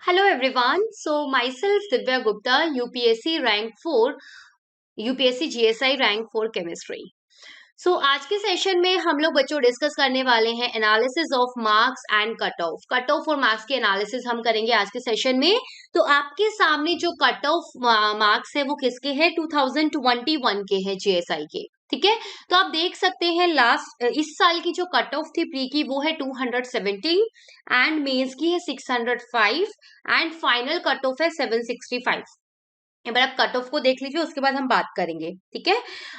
Hello everyone. So myself Divya Gupta, UPSC rank 4, UPSC GSI rank 4 chemistry. आज के session में हम लोग बच्चों डिस्कस करने वाले हैं analysis of marks and cut off और मार्क्स के एनालिसिस हम करेंगे आज के सेशन में। तो आपके सामने जो कट ऑफ मार्क्स है वो किसके हैं? 2021 के हैं, जीएसआई के। ठीक है, तो आप देख सकते हैं लास्ट इस साल की जो कट ऑफ थी प्री की वो है 217 एंड मेंस की है 605 एंड फाइनल कट ऑफ है 765। एक बार आप कट ऑफ को देख लीजिए, उसके बाद हम बात करेंगे। ठीक है,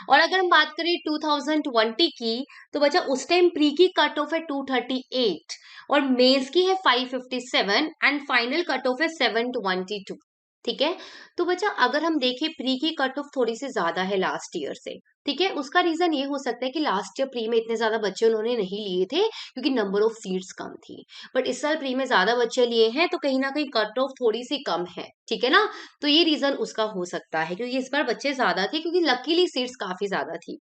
और अगर हम बात करें 2020 की तो बच्चा उस टाइम प्री की कट ऑफ है 238 और मेंस की है 557 एंड फाइनल कट ऑफ है 722। ठीक है, तो बच्चा अगर हम देखें प्री की कट ऑफ थोड़ी सी ज्यादा है लास्ट ईयर से। ठीक है, उसका रीजन ये हो सकता है कि लास्ट ईयर प्री में इतने ज्यादा बच्चे उन्होंने नहीं लिए थे क्योंकि नंबर ऑफ सीट्स कम थी, बट इस साल प्री में ज्यादा बच्चे लिए हैं तो कहीं ना कहीं कट ऑफ थोड़ी सी कम है। ठीक है ना, तो ये रीजन उसका हो सकता है क्योंकि इस बार बच्चे ज्यादा थे, क्योंकि लकीली सीट्स काफी ज्यादा थी।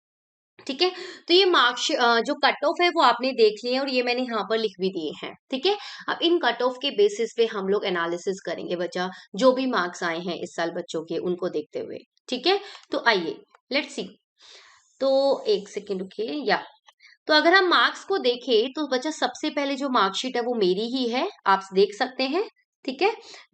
ठीक है, तो ये मार्क्स जो कट ऑफ है वो आपने देख लिए और ये मैंने यहाँ पर लिख भी दिए हैं। ठीक है, अब इन कट ऑफ के बेसिस पे हम लोग एनालिसिस करेंगे बच्चा, जो भी मार्क्स आए हैं इस साल बच्चों के उनको देखते हुए। ठीक है, तो आइए लेट्स सी। तो एक सेकेंड रुकिए या तो अगर हम मार्क्स को देखें तो बच्चा सबसे पहले जो मार्कशीट है वो मेरी ही है, आप देख सकते हैं। ठीक है,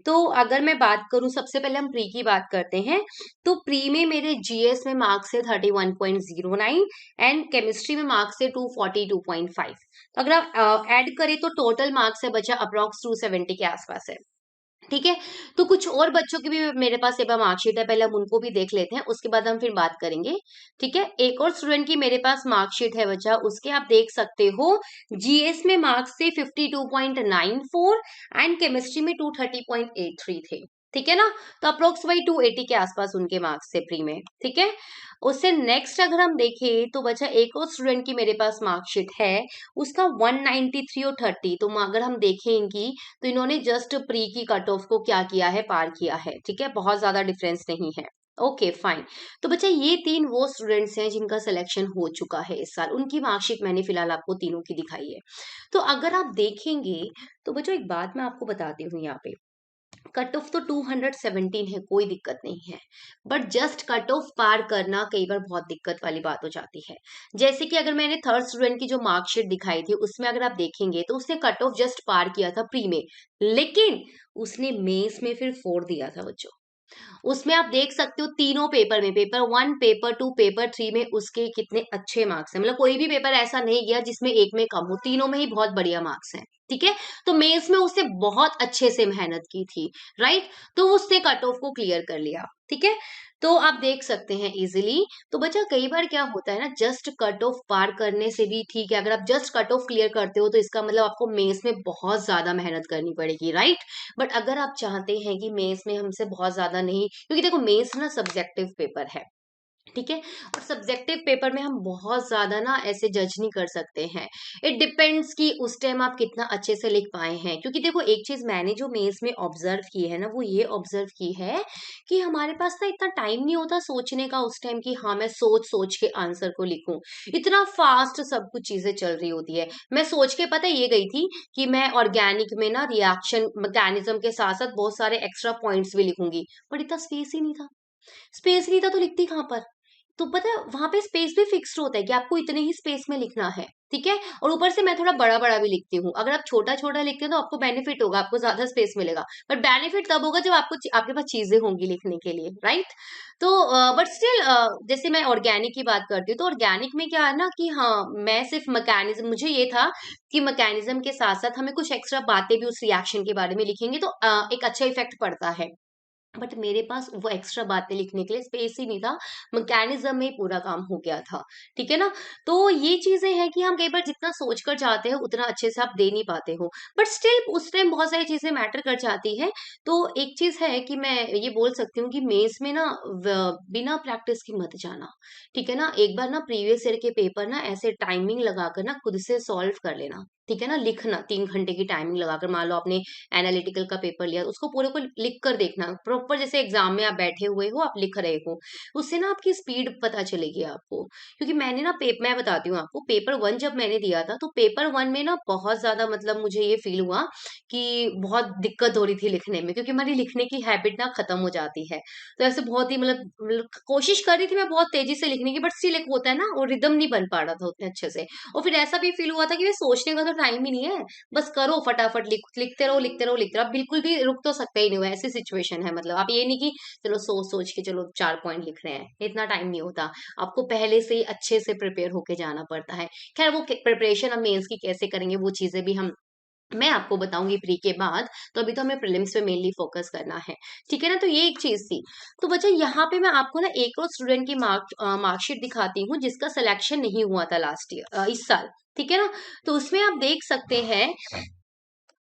तो अगर मैं बात करूं, सबसे पहले हम प्री की बात करते हैं। तो प्री में मेरे जीएस में मार्क्स है 31.09 एंड केमिस्ट्री में मार्क्स है 242.5। तो अगर आप ऐड करें तो टोटल मार्क्स है बच्चा अप्रोक्स 270 के आसपास है। ठीक है, तो कुछ और बच्चों की भी मेरे पास एक बार मार्कशीट है, पहले हम उनको भी देख लेते हैं, उसके बाद हम फिर बात करेंगे। ठीक है, एक और स्टूडेंट की मेरे पास मार्कशीट है बच्चा, उसके आप देख सकते हो जीएस में मार्क्स थे 52.94 एंड केमिस्ट्री में 230.83 थे। ठीक है ना, तो अप्रोक्स वही 280 के आसपास उनके मार्क्स थे प्री में। ठीक है, उससे नेक्स्ट अगर हम देखें तो बच्चा एक और स्टूडेंट की मेरे पास मार्कशीट है, उसका 193 और 30। तो अगर हम देखें इनकी, तो इन्होंने जस्ट प्री की कट ऑफ को क्या किया है, पार किया है। ठीक है, बहुत ज्यादा डिफरेंस नहीं है। ओके फाइन, तो बच्चा ये तीन वो स्टूडेंट्स हैं जिनका सिलेक्शन हो चुका है इस साल, उनकी मार्कशीट मैंने फिलहाल आपको तीनों की दिखाई है। तो अगर आप देखेंगे तो बच्चों एक बात मैं आपको बताती हूँ, यहाँ पे कट ऑफ तो 217 है, कोई दिक्कत नहीं है, बट जस्ट कट ऑफ पार करना कई बार बहुत दिक्कत वाली बात हो जाती है। जैसे कि अगर मैंने थर्ड स्टूडेंट की जो मार्कशीट दिखाई थी उसमें अगर आप देखेंगे तो उसने कट ऑफ जस्ट पार किया था प्री में, लेकिन उसने मेंस में फिर 4 दिया था बच्चों। उसमें आप देख सकते हो तीनों पेपर में, पेपर 1, पेपर 2, पेपर 3 में उसके कितने अच्छे मार्क्स हैं। मतलब कोई भी पेपर ऐसा नहीं गया जिसमें एक में कम हो, तीनों में ही बहुत बढ़िया मार्क्स हैं। ठीक है, तो मेंस में उसने बहुत अच्छे से मेहनत की थी, राइट, तो उसने कट ऑफ को क्लियर कर लिया। ठीक है, तो आप देख सकते हैं इजीली। तो बच्चा कई बार क्या होता है ना, जस्ट कट ऑफ पार करने से भी ठीक है, अगर आप जस्ट कट ऑफ क्लियर करते हो तो इसका मतलब आपको मेंस में बहुत ज्यादा मेहनत करनी पड़ेगी, राइट। बट अगर आप चाहते हैं कि मेंस में हमसे बहुत ज्यादा नहीं, क्योंकि देखो मेंस ना सब्जेक्टिव पेपर है। ठीक है, और सब्जेक्टिव पेपर में हम बहुत ज्यादा ना ऐसे जज नहीं कर सकते हैं। इट डिपेंड्स कि उस टाइम आप कितना अच्छे से लिख पाए हैं, क्योंकि देखो एक चीज मैंने जो मेंस में ऑब्जर्व की है ना, वो ये ऑब्जर्व की है कि हमारे पास ना इतना टाइम नहीं होता सोचने का उस टाइम कि हाँ मैं सोच सोच के आंसर को लिखूं। इतना फास्ट सब कुछ चीजें चल रही होती है। मैं सोच के पता है ये गई थी कि मैं ऑर्गेनिक में ना रिएक्शन मैकेनिज्म के साथ साथ बहुत सारे एक्स्ट्रा पॉइंट्स भी लिखूंगी, पर इतना स्पेस ही नहीं था। स्पेस नहीं था तो लिखती कहाँ पर? तो पता है वहां पे स्पेस भी फिक्स्ड होता है कि आपको इतने ही स्पेस में लिखना है। ठीक है, और ऊपर से मैं थोड़ा बड़ा बड़ा भी लिखती हूँ। अगर आप छोटा छोटा लिखते हो तो आपको बेनिफिट होगा, आपको ज्यादा स्पेस मिलेगा, बट बेनिफिट तब होगा जब आपके पास चीजें होंगी लिखने के लिए, राइट। तो बट स्टिल जैसे मैं ऑर्गेनिक की बात करती हूँ तो ऑर्गेनिक में क्या है ना कि हाँ मैं सिर्फ मैकेनिज्म, मुझे ये था कि मैकेनिज्म के साथ साथ हमें कुछ एक्स्ट्रा बातें भी उस रिएक्शन के बारे में लिखेंगे तो एक अच्छा इफेक्ट पड़ता है। बट मेरे पास वो एक्स्ट्रा बातें लिखने के लिए स्पेस ही नहीं था, मैकेनिज्म में ही पूरा काम हो गया था। ठीक है ना, तो ये चीजें हैं कि हम कई बार जितना सोच कर जाते हैं उतना अच्छे से आप दे नहीं पाते हो, बट स्टिल उस टाइम बहुत सारी चीजें मैटर कर जाती है। तो एक चीज है कि मैं ये बोल सकती हूँ कि मेंस में ना बिना प्रैक्टिस की मत जाना। ठीक है ना, एक बार ना प्रीवियस ईयर के पेपर ना ऐसे टाइमिंग लगाकर ना खुद से सॉल्व कर लेना। ठीक है ना, लिखना 3 घंटे की टाइमिंग लगाकर, मान लो आपने एनालिटिकल का पेपर लिया, उसको पूरे को लिख कर देखना प्रॉपर, जैसे एग्जाम में आप बैठे हुए हो, आप लिख रहे हो, उससे ना आपकी स्पीड पता चलेगी आपको। क्योंकि मैंने ना मैं बताती हूँ आपको, पेपर 1 जब मैंने दिया था, तो पेपर 1 में ना बहुत ज्यादा मतलब मुझे ये फील हुआ कि बहुत दिक्कत हो रही थी लिखने में, क्योंकि हमारी लिखने की हैबिट ना खत्म हो जाती है। तो ऐसे बहुत ही मतलब कोशिश कर रही थी मैं बहुत तेजी से लिखने की, बट स्टिल एक होता है ना, वो रिदम नहीं बन पा रहा था उतने अच्छे से। और फिर ऐसा भी फील हुआ था कि ये सोचने का तो टाइम ही नहीं है, बस करो फटाफट, लिखते रहो लिखते रहो लिखते रहो, आप बिल्कुल भी रुक तो सकते ही नहीं हो, ऐसी सिचुएशन है। मतलब आप ये नहीं कि चलो सोच सोच के चलो 4 पॉइंट लिख रहे हैं, इतना टाइम नहीं होता। आपको पहले से ही अच्छे से प्रिपेयर होके जाना पड़ता है। खैर वो प्रिपरेशन हम मेंस की कैसे करेंगे, वो चीजें भी मैं आपको बताऊंगी प्री के बाद। तो अभी तो हमें प्रीलिम्स पे मेनली फोकस करना है, ठीक है ना। तो ये एक चीज थी। तो बच्चा यहाँ पे मैं आपको ना एक और स्टूडेंट की मार्कशीट दिखाती हूँ, जिसका सिलेक्शन नहीं हुआ था लास्ट ईयर, इस साल, ठीक है ना। तो उसमें आप देख सकते हैं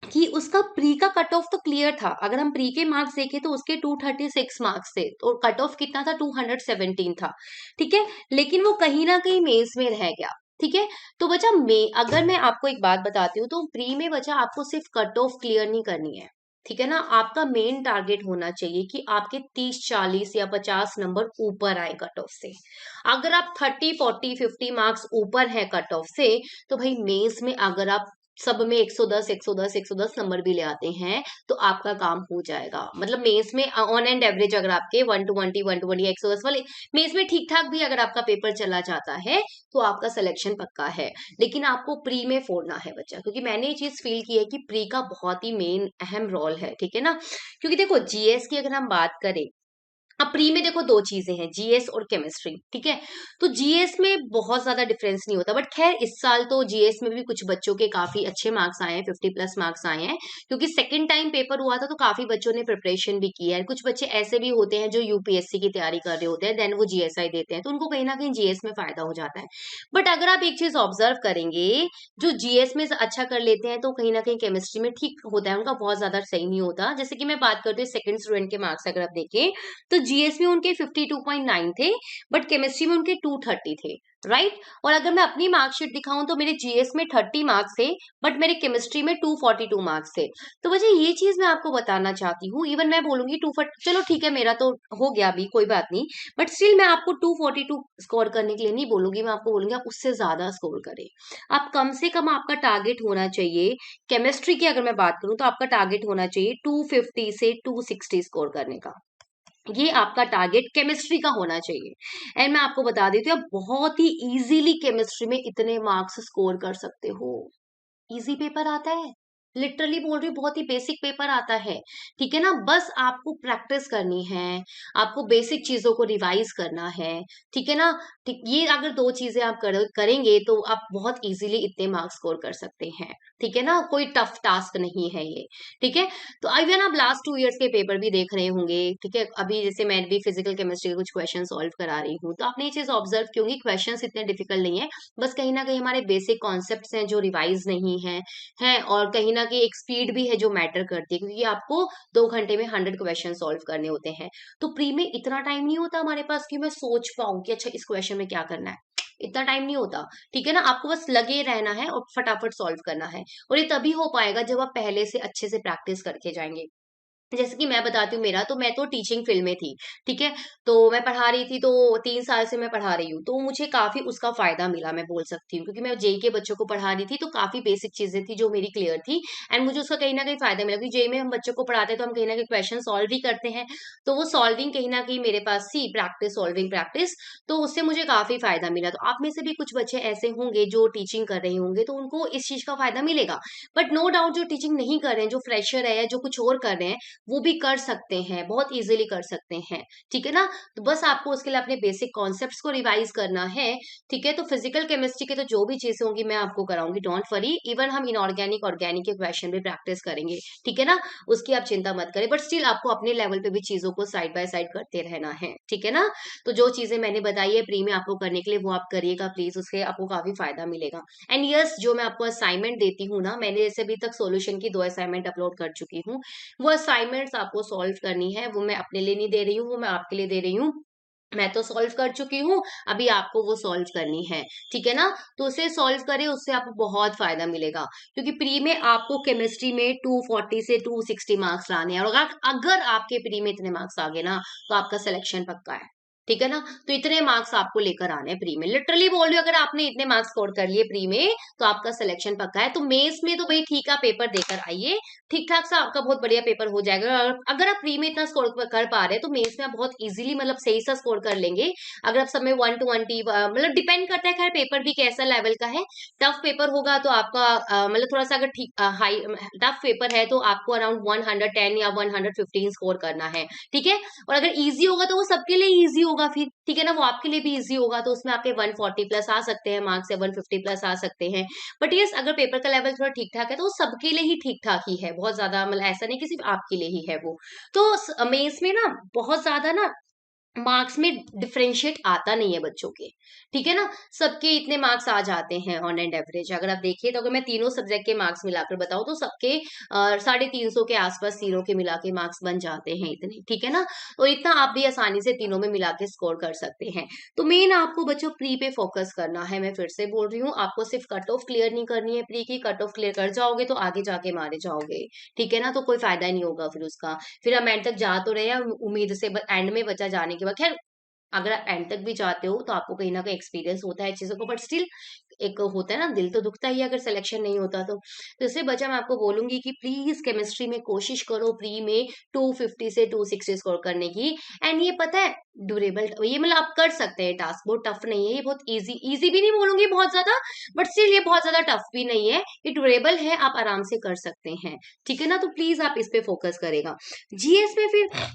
कि उसका प्री का कट ऑफ तो क्लियर था। अगर हम प्री के मार्क्स देखें तो उसके 236 मार्क्स थे, और कट ऑफ कितना था, 217 था, ठीक है। लेकिन वो कहीं ना कहीं मेंस में रह गया, ठीक है। तो बच्चा अगर मैं आपको एक बात बताती हूँ, तो प्री में बच्चा आपको सिर्फ कट ऑफ क्लियर नहीं करनी है, ठीक है ना। आपका मेन टारगेट होना चाहिए कि आपके 30 40 या 50 नंबर ऊपर आए कट ऑफ से। अगर आप 30 40 50 मार्क्स ऊपर है कट ऑफ से, तो भाई मेंस में अगर आप सब में 110 110 110 नंबर भी ले आते हैं, तो आपका काम हो जाएगा। मतलब मेंस में ऑन एंड एवरेज अगर आपके 120 120 110 वाले मेंस में ठीक ठाक भी अगर आपका पेपर चला जाता है, तो आपका सिलेक्शन पक्का है। लेकिन आपको प्री में फोड़ना है बच्चा, क्योंकि मैंने ये चीज फील की है कि प्री का बहुत ही मेन अहम रोल है, ठीक है ना। क्योंकि देखो जीएस की अगर हम बात करें, अब प्री में देखो दो चीजें हैं, जीएस और केमिस्ट्री, ठीक है। तो जीएस में बहुत ज्यादा डिफरेंस नहीं होता, बट खैर इस साल तो जीएस में भी कुछ बच्चों के काफी अच्छे मार्क्स आए हैं, 50+ मार्क्स आए हैं। क्योंकि सेकंड टाइम पेपर हुआ था, तो काफी बच्चों ने प्रिपरेशन भी की है। कुछ बच्चे ऐसे भी होते हैं जो यूपीएससी की तैयारी कर रहे होते हैं, देन वो जीएसआई देते हैं, तो उनको कहीं ना कहीं जीएस में फायदा हो जाता है। बट अगर आप एक चीज ऑब्जर्व करेंगे, जो जीएस में अच्छा कर लेते हैं, तो कहीं ना कहीं केमिस्ट्री में ठीक होता है उनका, बहुत ज्यादा सही नहीं होता। जैसे कि मैं बात करती हूँ सेकंड स्टूडेंट के मार्क्स अगर आप देखें, तो जीएस में उनके 52.9 थे, बट केमिस्ट्री में उनके 230 थे, राइट। और अगर मैं अपनी मार्कशीट दिखाऊं, तो मेरे जीएस में 30 मार्क्स थे, बट मेरे केमिस्ट्री में 242 मार्क्स थे। तो वजह ये चीज मैं आपको बताना चाहती हूँ। इवन मैं बोलूंगी 240, चलो ठीक है मेरा तो हो गया अभी, कोई बात नहीं, बट स्टिल मैं आपको 242 स्कोर करने के लिए नहीं बोलूंगी, मैं आपको बोलूंगी आप उससे ज्यादा स्कोर करें। आप कम से कम, आपका टारगेट होना चाहिए, केमिस्ट्री की अगर मैं बात करूं, तो आपका टारगेट होना चाहिए 250 से 260 स्कोर करने का। ये आपका टारगेट केमिस्ट्री का होना चाहिए। एंड मैं आपको बता देती हूँ, आप बहुत ही इजीली केमिस्ट्री में इतने मार्क्स स्कोर कर सकते हो। इजी पेपर आता है, लिटरली बोल रही हूँ, बहुत ही बेसिक पेपर आता है, ठीक है ना। बस आपको प्रैक्टिस करनी है, आपको बेसिक चीजों को रिवाइज करना है, ठीक है ना। ठीक, ये अगर दो चीजें आप करेंगे, तो आप बहुत इजीली इतने मार्क्स स्कोर कर सकते हैं, ठीक है ना। कोई टफ टास्क नहीं है ये, ठीक है। तो इवन आप लास्ट 2 इयर्स के पेपर भी देख रहे होंगे, ठीक है। अभी जैसे मैं भी फिजिकल केमिस्ट्री के कुछ क्वेश्चन सॉल्व करा रही हूँ, तो आपने ये चीज ऑब्जर्व की होंगी, क्वेश्चन इतने डिफिकल्ट नहीं है, बस कहीं ना कहीं हमारे बेसिक कॉन्सेप्ट हैं जो रिवाइज नहीं है, और कहीं ना कहीं एक स्पीड भी है जो मैटर करती है, क्योंकि आपको 2 घंटे में 100 क्वेश्चन सॉल्व करने होते हैं। तो प्री में इतना टाइम नहीं होता हमारे पास कि मैं सोच पाऊं कि अच्छा इस क्वेश्चन में क्या करना है, इतना टाइम नहीं होता, ठीक है ना। आपको बस लगे रहना है और फटाफट सॉल्व करना है। और ये तभी हो पाएगा जब आप पहले से अच्छे से प्रैक्टिस करके जाएंगे। जैसे कि मैं बताती हूँ, मेरा तो, मैं तो टीचिंग फील्ड में थी, ठीक है। तो मैं पढ़ा रही थी, तो 3 साल से मैं पढ़ा रही हूँ, तो मुझे काफी उसका फायदा मिला, मैं बोल सकती हूँ। क्योंकि मैं जेई के बच्चों को पढ़ा रही थी, तो काफी बेसिक चीजें थी जो मेरी क्लियर थी, एंड मुझे उसका कहीं ना कहीं फायदा मिला। क्योंकि जेई में हम बच्चों को पढ़ाते हैं, तो हम कहीं ना कहीं क्वेश्चन सॉल्व भी करते हैं, तो वो सॉल्विंग कहीं ना कहीं मेरे पास थी, प्रैक्टिस, सॉल्विंग प्रैक्टिस, तो उससे मुझे काफी फायदा मिला। तो आप में से भी कुछ बच्चे ऐसे होंगे जो टीचिंग कर रहे होंगे, तो उनको इस चीज का फायदा मिलेगा। बट नो डाउट, जो टीचिंग नहीं कर रहे हैं, जो फ्रेशर है या जो कुछ और कर रहे हैं, वो भी कर सकते हैं, बहुत इजीली कर सकते हैं, ठीक है ना। तो बस आपको उसके लिए अपने बेसिक कॉन्सेप्ट्स को रिवाइज करना है, ठीक है। तो फिजिकल केमिस्ट्री के तो जो भी चीजें होंगी मैं आपको कराऊंगी, डोंट वरी। इवन हम इनऑर्गेनिक ऑर्गेनिक के क्वेश्चन भी प्रैक्टिस करेंगे, ठीक है ना। उसकी आप चिंता मत करें, बट स्टिल आपको अपने लेवल पे भी चीजों को साइड बाय साइड करते रहना है, ठीक है ना। तो जो चीजें मैंने बताई है प्री में आपको करने के लिए, वो आप करिएगा प्लीज, उससे आपको काफी फायदा मिलेगा। एंड यस, जो मैं आपको असाइनमेंट देती हूँ ना, मैंने जैसे अभी तक सोल्यूशन की 2 असाइनमेंट अपलोड कर चुकी हूँ, वो असाइनमेंट्स आपको सॉल्व करनी है, वो मैं अपने लिए नहीं दे रही हूँ, वो मैं आपके लिए दे रही हूँ। मैं तो सॉल्व कर चुकी हूँ, अभी आपको वो सॉल्व करनी है, ठीक है ना। तो उसे सॉल्व करें, उससे आपको बहुत फायदा मिलेगा, क्योंकि प्री में आपको केमिस्ट्री में 240 से 260 मार्क्स लाने हैं, और अगर अगर आपके प्री में इतने मार्क्स आ गए ना तो आपका सिलेक्शन पक्का है, ठीक है ना। तो इतने मार्क्स आपको लेकर आने हैं प्री में, लिटरली बोल रही हूँ, अगर आपने इतने मार्क्स स्कोर कर लिए प्री में तो आपका सिलेक्शन पक्का है। तो मेंस में तो भाई ठीक है, पेपर देकर आइए, ठीक ठाक सा आपका बहुत बढ़िया पेपर हो जाएगा। और अगर आप प्री में इतना स्कोर कर पा रहे हैं तो मेंस में आप बहुत इजीली मतलब सही सा स्कोर कर लेंगे। अगर आप सब में 120 मतलब डिपेंड करता है, खैर पेपर भी कैसा लेवल का है। टफ पेपर होगा तो आपका मतलब थोड़ा सा अगर ठीक हाई टफ पेपर है तो आपको अराउंड 110 या 115 स्कोर करना है, ठीक है। और अगर इजी होगा तो वो सबके लिए इजी होगा फिर, ठीक है ना, वो आपके लिए भी इजी होगा, तो उसमें आपके 140 प्लस आ सकते हैं मार्क्स या 150 प्लस आ सकते हैं। बट यस, अगर पेपर का लेवल थोड़ा ठीक ठाक है तो वो सबके लिए ही ठीक ठाक ही है, बहुत ज्यादा मतलब ऐसा नहीं कि सिर्फ आपके लिए ही है वो। तो मेंस में ना बहुत ज्यादा ना मार्क्स में डिफरेंशिएट आता नहीं है बच्चों के, ठीक है ना। सबके इतने मार्क्स आ जाते हैं ऑन एंड एवरेज। अगर आप देखिए तो अगर मैं तीनों सब्जेक्ट के मार्क्स मिलाकर बताऊं तो सबके 350 के आसपास तीनों के मिला के मार्क्स बन जाते हैं इतने, ठीक है ना। तो इतना आप भी आसानी से तीनों में मिला के स्कोर कर सकते हैं। तो मेन आपको बच्चों प्री पे फोकस करना है, मैं फिर से बोल रही हूँ, आपको सिर्फ कट ऑफ क्लियर नहीं करनी है प्री की, कट ऑफ क्लियर कर जाओगे तो आगे जाके मारे जाओगे, ठीक है ना। तो कोई फायदा नहीं होगा फिर उसका, फिर हम एंड तक जा तो रहे हैं उम्मीद से, एंड में बचा जाने के बाद, खैर अगर आप एंड तक भी जाते हो तो आपको कहीं ना कहीं एक्सपीरियंस होता है चीजों को, बट स्टिल एक होता है ना, दिल तो दुखता ही है अगर सिलेक्शन नहीं होता तो इससे बचा मैं आपको बोलूंगी कि प्लीज केमिस्ट्री में कोशिश करो प्री में 250 से 260 स्कोर करने की। एंड ये पता है ड्यूरेबल, ये मतलब आप कर सकते हैं, टास्क बहुत टफ नहीं है, ये बहुत इजी, इजी भी नहीं बोलूंगी बहुत ज्यादा, बट स्टिल ये बहुत ज्यादा टफ भी नहीं है, ये ड्यूरेबल है, आप आराम से कर सकते हैं, ठीक है ना। तो प्लीज आप इस पे फोकस करेगा। जीएस में फिर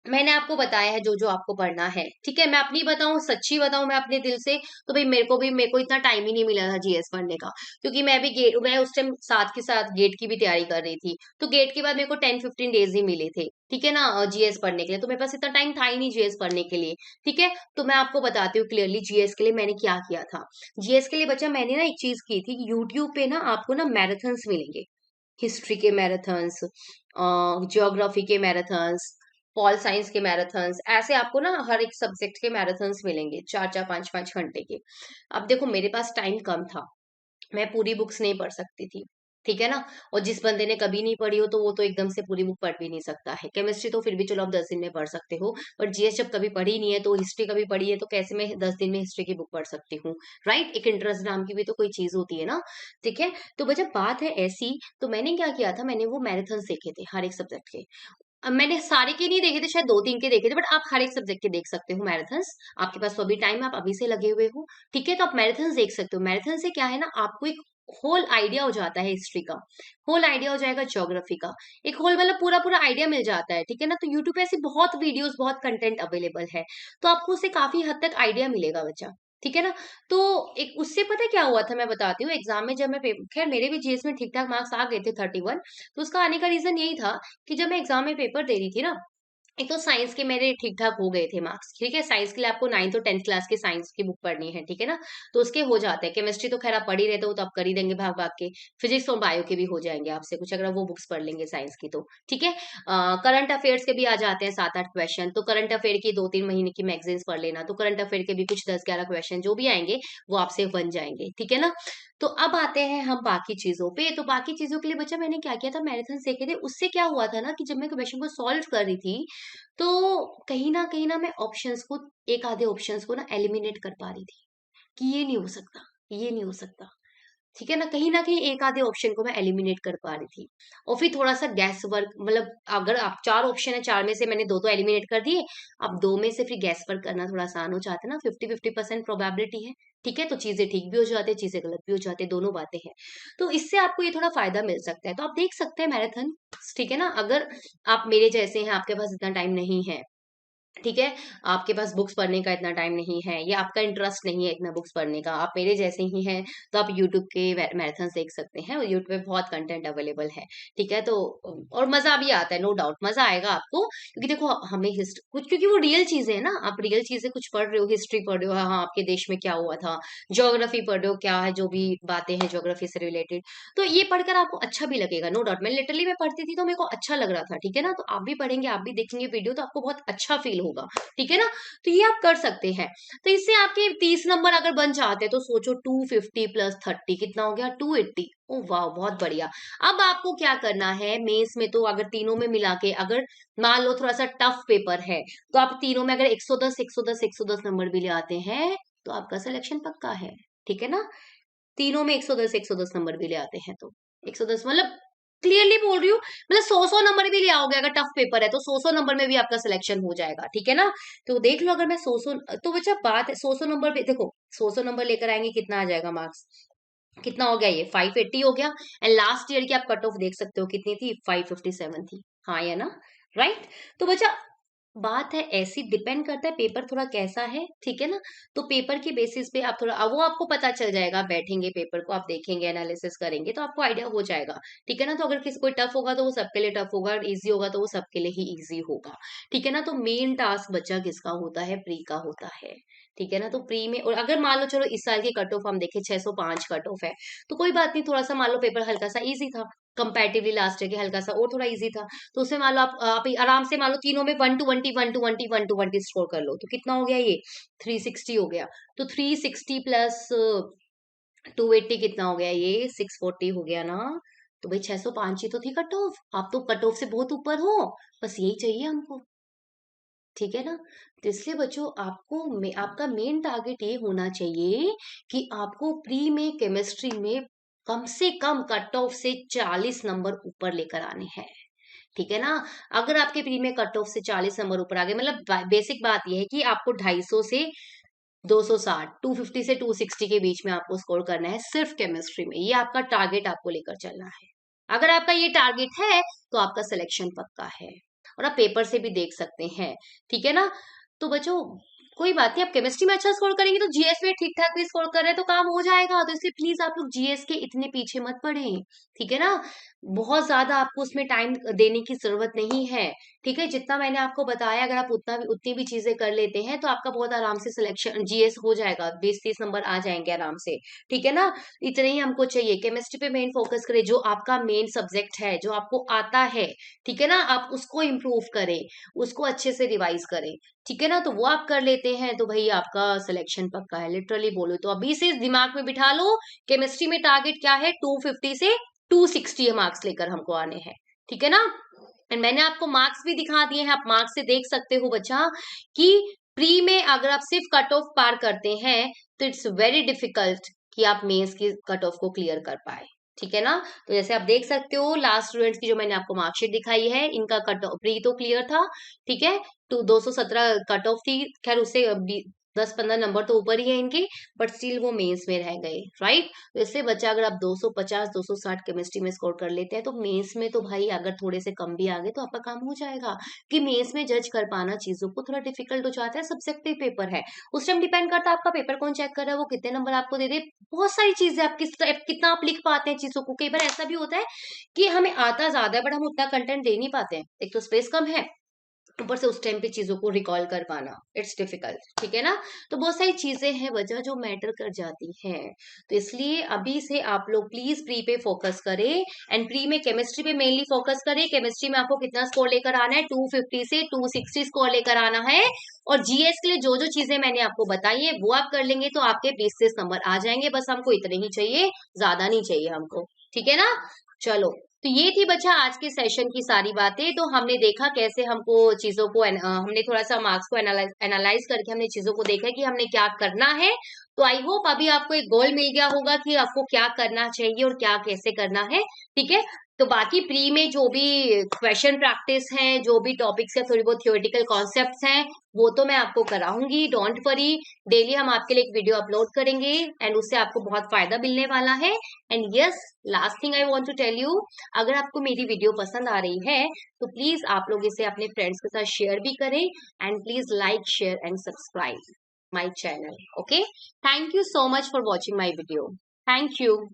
मैंने आपको बताया है जो जो आपको पढ़ना है, ठीक है। मैं अपनी बताऊं, सच्ची बताऊं मैं अपने दिल से, तो भाई मेरे को इतना टाइम ही नहीं मिला था जीएस पढ़ने का, क्योंकि मैं उस टाइम साथ के साथ गेट की भी तैयारी कर रही थी। तो गेट के बाद मेरे को 10-15 डेज ही मिले थे, ठीक है ना, जीएस पढ़ने के लिए, तो मेरे पास इतना टाइम था ही नहीं जीएस पढ़ने के लिए, ठीक है। तो मैं आपको बताती हूँ क्लियरली जीएस के लिए मैंने क्या किया था। जीएस के लिए बच्चा मैंने ना एक चीज की थी, यूट्यूब पे ना आपको ना मैराथन्स मिलेंगे, हिस्ट्री के मैराथन्स, ज्योग्राफी के मैराथन्स, पॉल साइंस के मैराथन्स, ऐसे आपको ना हर एक सब्जेक्ट के मैराथन्स मिलेंगे, 4-4 5-5 घंटे के। अब देखो मेरे पास टाइम कम था, मैं पूरी बुक्स नहीं पढ़ सकती थी, ठीक है ना। और जिस बंदे ने कभी नहीं पढ़ी हो तो वो तो एकदम से पूरी बुक पढ़ भी नहीं सकता है। केमिस्ट्री तो फिर भी चलो आप 10 दिन में पढ़ सकते हो, बट जीएस जब कभी पढ़ी नहीं है, तो हिस्ट्री कभी पढ़ी है तो कैसे मैं 10 दिन में हिस्ट्री की बुक पढ़ सकती हूँ, राइट। एक इंटरेस्ट नाम की भी तो कोई चीज होती है ना, ठीक है। तो जब बात है ऐसी, तो मैंने क्या किया था, मैंने वो मैराथन देखे थे हर एक सब्जेक्ट के। अब मैंने सारे के नहीं देखे थे, शायद 2-3 के देखे थे, बट आप हर एक सब्जेक्ट के देख सकते हो मैराथन्स। आपके पास तो अभी टाइम है, आप अभी से लगे हुए हो, ठीक है। तो आप मैराथन्स देख सकते हो। मैराथन से क्या है ना, आपको एक होल आइडिया हो जाता है हिस्ट्री का, होल आइडिया हो जाएगा ज्योग्राफी का, एक होल मतलब पूरा पूरा आइडिया मिल जाता है, ठीक है ना। तो यूट्यूब पे ऐसी बहुत वीडियोस, बहुत कंटेंट अवेलेबल है, तो आपको उससे काफी हद तक आइडिया मिलेगा बच्चा, ठीक है ना। तो एक उससे पता है क्या हुआ था, मैं बताती हूँ। एग्जाम में जब मैं खैर मेरे भी जीएस में ठीक ठाक मार्क्स आ गए थे 31, तो उसका आने का रीजन यही था कि जब मैं एग्जाम में पेपर दे रही थी ना, एक तो साइंस के मेरे ठीक ठाक हो गए थे मार्क्स, ठीक है। साइंस के लिए आपको 9th और 10th क्लास के साइंस की बुक पढ़नी है, ठीक है ना, तो उसके हो जाते हैं। केमिस्ट्री तो खैर आप पढ़ ही रहते हो तो आप कर ही देंगे भाग भाग के। फिजिक्स और बायो के भी हो जाएंगे आपसे कुछ, अगर आप वो बुक्स पढ़ लेंगे साइंस की तो, ठीक है। करंट अफेयर्स के भी आ जाते हैं 7-8 क्वेश्चन, तो करंट अफेयर की 2-3 महीने की मैगजीन्स पढ़ लेना, तो करंट अफेयर के भी कुछ 10-11 क्वेश्चन जो भी आएंगे वो आपसे बन जाएंगे, ठीक है ना। तो अब आते हैं हम बाकी चीजों पे। तो बाकी चीजों के लिए बच्चा मैंने क्या किया था, मैराथन सीखे थे। उससे क्या हुआ था ना कि जब मैं क्वेश्चन को सॉल्व कर रही थी, तो कहीं ना मैं ऑप्शंस को, एक आधे ऑप्शंस को ना एलिमिनेट कर पा रही थी कि ये नहीं हो सकता, ये नहीं हो सकता, ठीक है ना कहीं एक आधे ऑप्शन को मैं एलिमिनेट कर पा रही थी। और फिर थोड़ा सा गैस वर्क, मतलब अगर आप 4 ऑप्शन है, 4 में से मैंने दो तो एलिमिनेट कर दिए, अब 2 में से फिर गैस वर्क करना थोड़ा आसान हो जाता है ना, 50-50% प्रोबेबिलिटी है, ठीक है। तो चीजें ठीक भी हो जाती है, चीजें गलत भी हो जाती है, दोनों बातें हैं। तो इससे आपको ये थोड़ा फायदा मिल सकता है। तो आप देख सकते हैं मैराथन, ठीक है ना। अगर आप मेरे जैसे हैं, आपके पास इतना टाइम नहीं है, ठीक है, आपके पास बुक्स पढ़ने का इतना टाइम नहीं है, या आपका इंटरेस्ट नहीं है इतना बुक्स पढ़ने का, आप मेरे जैसे ही हैं, तो आप यूट्यूब के मैराथन देख सकते हैं, और यूट्यूब पे बहुत कंटेंट अवेलेबल है, ठीक है। तो और मजा भी आता है, नो डाउट मजा आएगा आपको, क्योंकि देखो हमें हिस्ट्री कुछ, क्योंकि वो रियल चीजें है ना, आप रियल चीजें कुछ पढ़ रहे हो, हिस्ट्री पढ़ रहे हो, हाँ आपके देश में क्या हुआ था, ज्योग्राफी पढ़ रहे हो, क्या है जो भी बातें हैं ज्योग्राफी से रिलेटेड, तो ये पढ़कर आपको अच्छा भी लगेगा, नो डाउट। मैं लिटरली मैं पढ़ती थी तो मेरे को अच्छा लग रहा था, ठीक है ना। तो आप भी पढ़ेंगे, आप भी देखेंगे वीडियो, तो आपको बहुत अच्छा फील होगा, ठीक है ना। तो ये आप कर सकते हैं। तो इससे आपके 30 नंबर अगर बन जाते हैं तो सोचो 250 प्लस 30 कितना हो गया, 280। ओ वाह, बहुत बढ़िया। अब आपको क्या करना है, मेंस में तो अगर तीनों में मिला के, अगर मान लो थोड़ा सा टफ पेपर है, तो आप तीनों में अगर 110 110 110 नंबर भी ले आते हैं तो आपका सिलेक्शन पक्का है, ठीक है ना। तीनों में 110 110 नंबर भी ले आते हैं तो 110 मतलब क्लियरली बोल रही हूँ, मतलब 100 नंबर भी ले आओगे, अगर टफ पेपर है तो 100 नंबर में भी आपका सिलेक्शन हो जाएगा, ठीक है ना। तो देख लो, अगर मैं 100 तो बच्चा बात है 100 नंबर भी, देखो 100 नंबर लेकर आएंगे कितना आ जाएगा मार्क्स, कितना हो गया ये 580 हो गया। एंड लास्ट ईयर की आप कट ऑफ देख सकते हो कितनी थी, 557 थी, हाँ या ना, राइट। तो बच्चा बात है ऐसी, डिपेंड करता है पेपर थोड़ा कैसा है, ठीक है ना। तो पेपर के बेसिस पे आप थोड़ा, वो आपको पता चल जाएगा, आप बैठेंगे पेपर को आप देखेंगे, एनालिसिस करेंगे तो आपको आइडिया हो जाएगा, ठीक है ना। तो अगर किसी कोई टफ होगा तो वो सबके लिए टफ होगा, इजी होगा तो वो सबके लिए ही इजी होगा, ठीक है ना। तो मेन टास्क बच्चा किसका होता है, प्री का होता है, ठीक है ना। तो प्री में, और अगर मान लो चलो इस साल की कट ऑफ हम देखें 605 कट ऑफ है, तो कोई बात नहीं, थोड़ा सा मान लो पेपर हल्का सा इजी था कंपैरेटिवली लास्ट ईयर के, हल्का सा और थोड़ा इजी था, तो उसमें मान लो आप आराम से मान लो तीनों में 1 to 20 1 to 20 1 to 20 स्कोर कर लो, तो कितना हो गया ये 360 हो गया। तो 360 प्लस 280 कितना हो गया, ये 640 हो गया ना। तो भाई 605 ही तो थी कट ऑफ, आप तो कट ऑफ से बहुत ऊपर हो, बस यही चाहिए हमको, ठीक है ना। तो इसलिए बच्चों आपका मेन टारगेट ये होना चाहिए कि आपको प्री में केमिस्ट्री में कम से कम कट ऑफ से 40 नंबर ऊपर लेकर आने हैं, ठीक है ना। अगर आपके प्री में कट ऑफ से 40 नंबर ऊपर आ गए, मतलब बेसिक बात यह है कि आपको 250 से 260, 250 से 260 के बीच में आपको स्कोर करना है सिर्फ केमिस्ट्री में, ये आपका टारगेट आपको लेकर चलना है। अगर आपका ये टारगेट है तो आपका सिलेक्शन पक्का है, और आप पेपर से भी देख सकते हैं, ठीक है ना। तो बच्चों कोई बात नहीं, आप केमिस्ट्री में अच्छा स्कोर करेंगे तो जीएस में ठीक ठाक भी स्कोर कर रहे हैं तो काम हो जाएगा। तो इसलिए प्लीज आप लोग जीएस के इतने पीछे मत पड़े, ठीक है ना। बहुत ज्यादा आपको उसमें टाइम देने की जरूरत नहीं है, ठीक है। जितना मैंने आपको बताया, अगर आप उतनी भी चीजें कर लेते हैं तो आपका बहुत आराम से सिलेक्शन जीएस हो जाएगा, 20-30 नंबर आ जाएंगे आराम से, ठीक है ना। इतना ही हमको चाहिए, केमिस्ट्री पे मेन फोकस करें, जो आपका मेन सब्जेक्ट है, जो आपको आता है, ठीक है ना, आप उसको इम्प्रूव करें, उसको अच्छे से रिवाइज करें, ठीक है ना। तो वो आप कर लेते हैं तो भाई आपका सिलेक्शन पक्का है, लिटरली बोलो तो। अभी से दिमाग में बिठा लो, केमिस्ट्री में टारगेट क्या है, 250 से 260 मार्क्स लेकर हमको आने हैं, ठीक है ना। एंड मैंने आपको मार्क्स भी दिखा दिए हैं, आप मार्क्स से देख सकते हो बच्चा कि प्री में अगर आप सिर्फ कट ऑफ पार करते हैं तो इट्स वेरी डिफिकल्ट कि आप मेंस की कट ऑफ को क्लियर कर पाए, ठीक है ना। तो जैसे आप देख सकते हो लास्ट स्टूडेंट्स की जो मैंने आपको मार्कशीट दिखाई है, इनका कट ऑफ प्री तो क्लियर था, ठीक है, तो 217 कट ऑफ थी, खैर उससे 10-15 नंबर तो ऊपर ही है इनके, बट स्टिल वो मेंस में रह गए, राइट। तो इससे बच्चा अगर आप 250 260 केमिस्ट्री में स्कोर कर लेते हैं तो मेंस में तो भाई अगर थोड़े से कम भी आ गए तो आपका काम हो जाएगा। कि मेंस में जज कर पाना चीजों को थोड़ा डिफिकल्ट हो जाता है, सब्जेक्टिव पेपर है, उस टाइम डिपेंड करता है आपका पेपर कौन चेक कर रहा है, वो कितने नंबर आपको दे दे, बहुत सारी चीजें, आप कितना आप लिख पाते हैं चीजों को। कई बार ऐसा भी होता है कि हमें आता ज्यादा है बट हम उतना कंटेंट दे नहीं पाते हैं, एक तो स्पेस कम है, ऊपर से उस टाइम पे चीजों को रिकॉल कर पाना इट्स डिफिकल्ट, ठीक है ना। तो बहुत सारी चीजें हैं वजह जो मैटर कर जाती हैं। तो इसलिए अभी से आप लोग प्लीज प्री पे फोकस करें, एंड प्री में केमिस्ट्री पे मेनली फोकस करें। केमिस्ट्री में आपको कितना स्कोर लेकर आना है, 250 से 260 स्कोर लेकर आना है। और जीएस के लिए जो जो चीजें मैंने आपको बताई है वो आप कर लेंगे तो आपके 20-30 नंबर आ जाएंगे, बस हमको इतने ही चाहिए, ज्यादा नहीं चाहिए हमको, ठीक है ना। चलो, तो ये थी बच्चा आज के सेशन की सारी बातें। तो हमने देखा कैसे हमको चीजों को हमने थोड़ा सा मार्क्स को एनालाइज करके हमने चीजों को देखा कि हमने क्या करना है। तो आई होप अभी आपको एक गोल मिल गया होगा कि आपको क्या करना चाहिए और क्या कैसे करना है, ठीक है। तो बाकी प्री में जो भी क्वेश्चन प्रैक्टिस है, जो भी टॉपिक्स है, थोड़ी बहुत थियोरेटिकल कॉन्सेप्ट्स हैं, वो तो मैं आपको कराऊंगी, डोंट वरी। डेली हम आपके लिए एक वीडियो अपलोड करेंगे एंड उससे आपको बहुत फायदा मिलने वाला है। And yes, last thing I want to tell you, अगर आपको मेरी वीडियो पसंद आ रही है तो प्लीज आप लोग इसे अपने फ्रेंड्स के साथ शेयर भी करें, and please like share and subscribe my channel, okay. Thank you so much for watching my video, thank you.